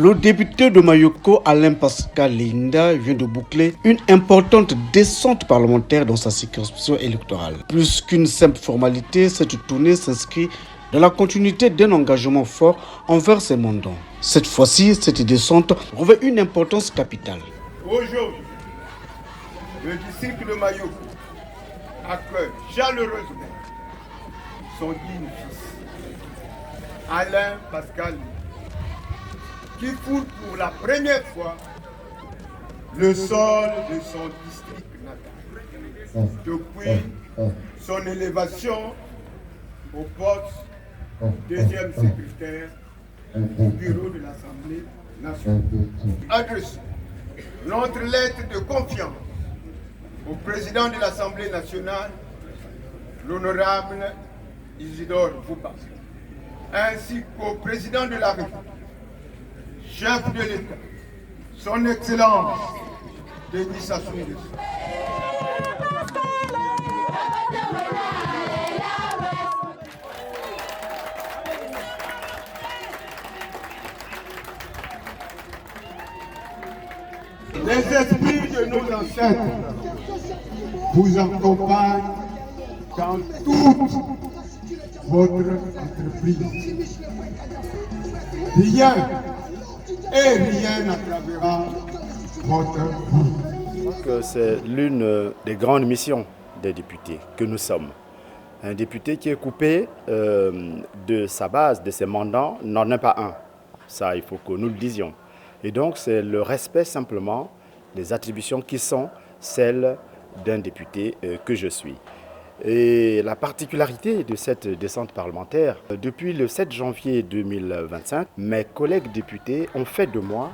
Le député de Mayoko, Alain Pascal Linda, vient de boucler une importante descente parlementaire dans sa circonscription électorale. Plus qu'une simple formalité, cette tournée s'inscrit dans la continuité d'un engagement fort envers ses mandants. Cette fois-ci, cette descente revêt une importance capitale. Aujourd'hui, le district de Mayoko accueille chaleureusement son digne fils, Alain Pascal, qui foule pour la première fois le sol de son district natal depuis son élévation au poste deuxième secrétaire du bureau de l'Assemblée nationale. Adressons notre lettre de confiance au président de l'Assemblée nationale, l'honorable Isidore Bouba, ainsi qu'au président de la République, chef de l'État, son Excellence Denis Sassou Nguesso. Les esprits de nos ancêtres vous accompagnent dans toute votre entreprise. Rien et rien n'aggravera votre vie. C'est l'une des grandes missions des députés que nous sommes. Un député qui est coupé de sa base, de ses mandats, n'en est pas un. Ça, il faut que nous le disions. Et donc, c'est le respect simplement des attributions qui sont celles d'un député que je suis. Et la particularité de cette descente parlementaire, depuis le 7 janvier 2025, mes collègues députés ont fait de moi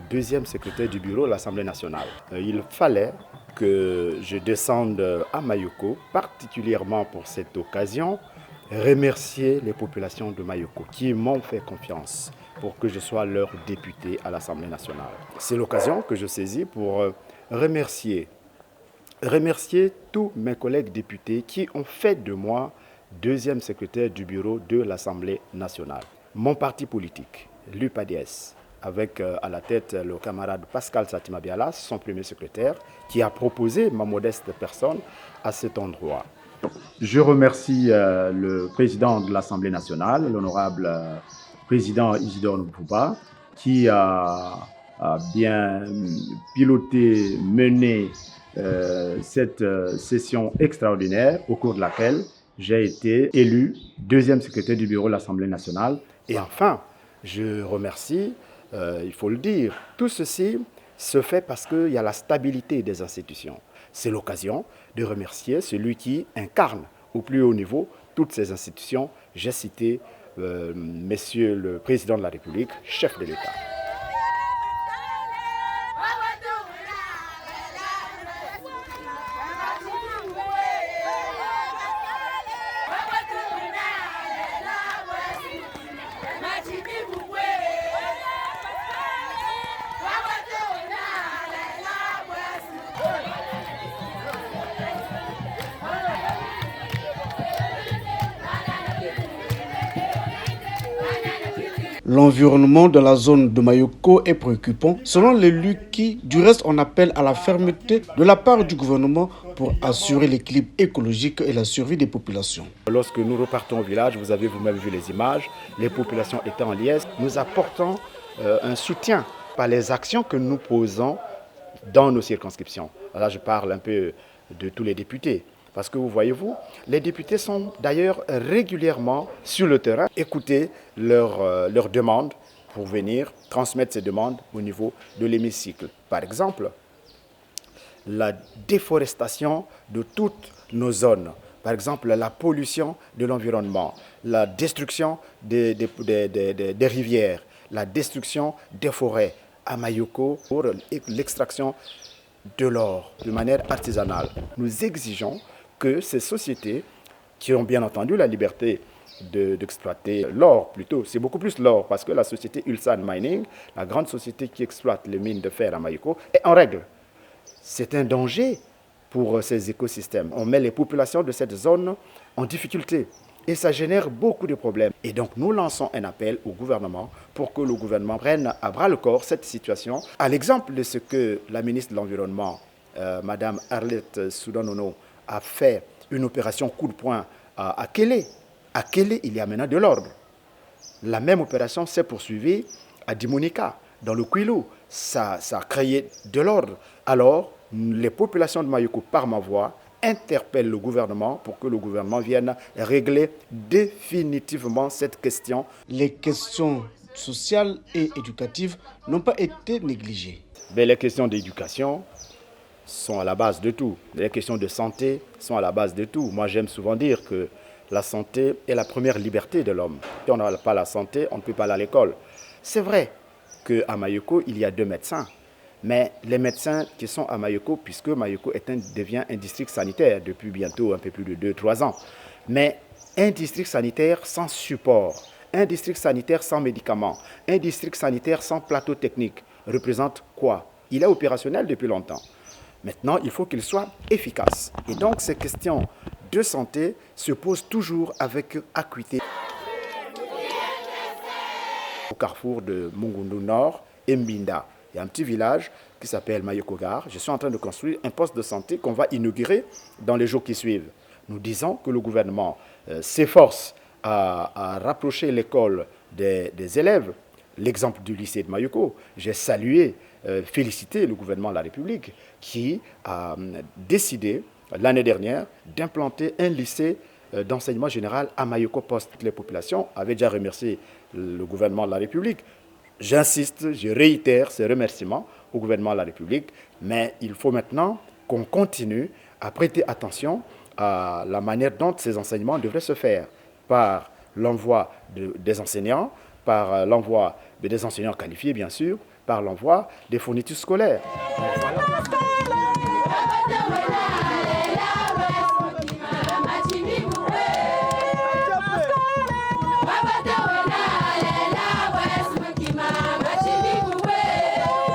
deuxième secrétaire du bureau de l'Assemblée nationale. Il fallait que je descende à Mayoko, particulièrement pour cette occasion, remercier les populations de Mayoko qui m'ont fait confiance pour que je sois leur député à l'Assemblée nationale. C'est l'occasion que je saisis pour remercier tous mes collègues députés qui ont fait de moi deuxième secrétaire du bureau de l'Assemblée nationale. Mon parti politique, l'UPADS, avec à la tête le camarade Pascal Satima Biala, son premier secrétaire, qui a proposé ma modeste personne à cet endroit. Je remercie le président de l'Assemblée nationale, l'honorable président Isidore Bouba, qui a bien piloté, mené cette session extraordinaire au cours de laquelle j'ai été élu deuxième secrétaire du bureau de l'Assemblée nationale. Et enfin, je remercie, il faut le dire, tout ceci se fait parce qu'il y a la stabilité des institutions. C'est l'occasion de remercier celui qui incarne au plus haut niveau toutes ces institutions. J'ai cité Monsieur le Président de la République, chef de l'État. L'environnement de la zone de Mayoko est préoccupant, selon l'élu qui, du reste, en appelle à la fermeté de la part du gouvernement pour assurer l'équilibre écologique et la survie des populations. Lorsque nous repartons au village, vous avez vous-même vu les images, les populations étant en liesse, nous apportons un soutien par les actions que nous posons dans nos circonscriptions. Là, je parle un peu de tous les députés. Parce que vous voyez-vous, les députés sont d'ailleurs régulièrement sur le terrain, écouter leurs demandes pour venir transmettre ces demandes au niveau de l'hémicycle. Par exemple, la déforestation de toutes nos zones. Par exemple, la pollution de l'environnement, la destruction des rivières, la destruction des forêts à Mayoko pour l'extraction de l'or de manière artisanale. Nous exigeons que ces sociétés, qui ont bien entendu la liberté d'exploiter l'or plutôt, c'est beaucoup plus l'or, parce que la société Ulsan Mining, la grande société qui exploite les mines de fer à Mayoko, est en règle. C'est un danger pour ces écosystèmes. On met les populations de cette zone en difficulté. Et ça génère beaucoup de problèmes. Et donc nous lançons un appel au gouvernement pour que le gouvernement prenne à bras le corps cette situation. À l'exemple de ce que la ministre de l'Environnement, Madame Arlette Soudan-Nono, a fait une opération coup de poing à Kélé. À Kélé, il y a maintenant de l'ordre. La même opération s'est poursuivie à Dimonika, dans le Kwilu. Ça a créé de l'ordre. Alors, les populations de Mayoko, par ma voix, interpellent le gouvernement pour que le gouvernement vienne régler définitivement cette question. Les questions sociales et éducatives n'ont pas été négligées. Mais les questions d'éducation sont à la base de tout. Les questions de santé sont à la base de tout. Moi, j'aime souvent dire que la santé est la première liberté de l'homme. Si on n'a pas la santé, on ne peut pas aller à l'école. C'est vrai qu'à Mayoko, il y a 2 médecins. Mais les médecins qui sont à Mayoko, puisque Mayoko devient un district sanitaire depuis bientôt un peu plus de 2-3 ans. Mais un district sanitaire sans support, un district sanitaire sans médicaments, un district sanitaire sans plateau technique représente quoi? Il est opérationnel depuis longtemps. Maintenant, il faut qu'il soit efficace. Et donc, ces questions de santé se posent toujours avec acuité. Au carrefour de Mungundu Nord et Mbinda, il y a un petit village qui s'appelle Mayokogar. Je suis en train de construire un poste de santé qu'on va inaugurer dans les jours qui suivent. Nous disons que le gouvernement s'efforce à rapprocher l'école des élèves. L'exemple du lycée de Mayoko, j'ai salué, félicité le gouvernement de la République qui a décidé l'année dernière d'implanter un lycée d'enseignement général à Mayoko Poste. Les populations avaient déjà remercié le gouvernement de la République. J'insiste, je réitère ces remerciements au gouvernement de la République, mais il faut maintenant qu'on continue à prêter attention à la manière dont ces enseignements devraient se faire, par l'envoi des enseignants, par l'envoi des enseignants qualifiés bien sûr, par l'envoi des fournitures scolaires.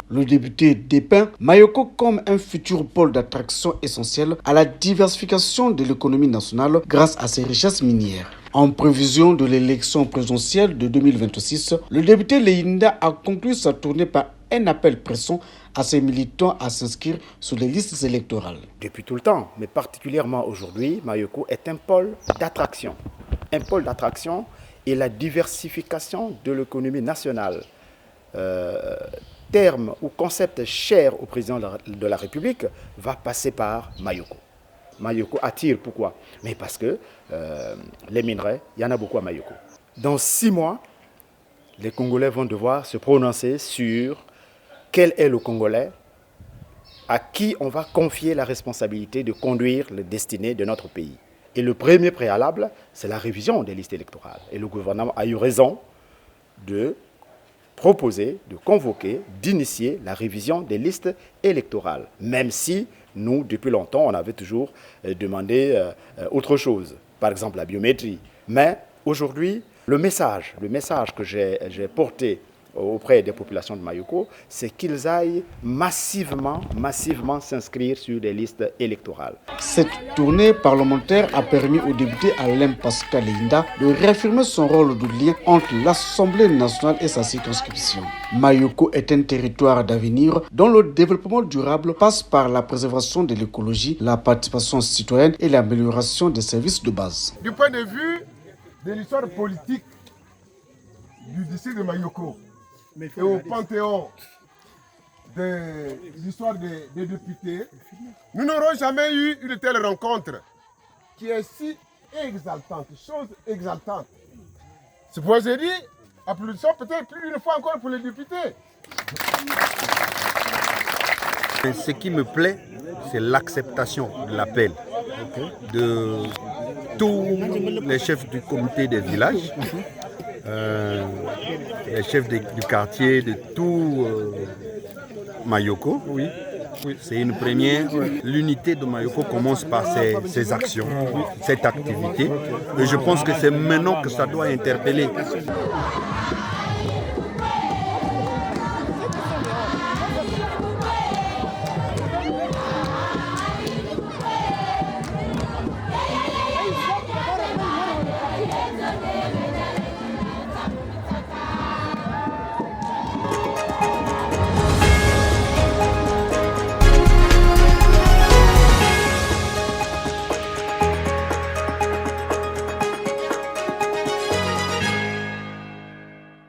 Le député dépeint Mayoko comme un futur pôle d'attraction essentiel à la diversification de l'économie nationale grâce à ses richesses minières. En prévision de l'élection présidentielle de 2026, le député Leyinda a conclu sa tournée par un appel pressant à ses militants à s'inscrire sur les listes électorales. Depuis tout le temps, mais particulièrement aujourd'hui, Mayoko est un pôle d'attraction. Un pôle d'attraction et la diversification de l'économie nationale. Terme ou concept cher au président de la République va passer par Mayoko. Mayoko attire, pourquoi? Mais parce que les minerais, il y en a beaucoup à Mayoko. Dans 6 mois, les Congolais vont devoir se prononcer sur quel est le Congolais à qui on va confier la responsabilité de conduire les destinées de notre pays. Et le premier préalable, c'est la révision des listes électorales. Et le gouvernement a eu raison de proposer, de convoquer, d'initier la révision des listes électorales. Même si nous, depuis longtemps, on avait toujours demandé autre chose, par exemple la biométrie. Mais aujourd'hui, le message que j'ai porté auprès des populations de Mayoko, c'est qu'ils aillent massivement s'inscrire sur les listes électorales. Cette tournée parlementaire a permis au député Alain Pascal Leyinda de réaffirmer son rôle de lien entre l'Assemblée nationale et sa circonscription. Mayoko est un territoire d'avenir dont le développement durable passe par la préservation de l'écologie, la participation citoyenne et l'amélioration des services de base. Du point de vue de l'histoire politique du district de Mayoko, et au panthéon de l'histoire des députés, nous n'aurons jamais eu une telle rencontre qui est si exaltante, chose exaltante. C'est pourquoi j'ai dit, applaudissons peut-être plus une fois encore pour les députés. Ce qui me plaît, c'est l'acceptation de l'appel de tous les chefs du comité des villages, les chefs du quartier, de tout Mayoko. Oui. C'est une première. L'unité de Mayoko commence par ses actions, cette activité. Et je pense que c'est maintenant que ça doit interpeller.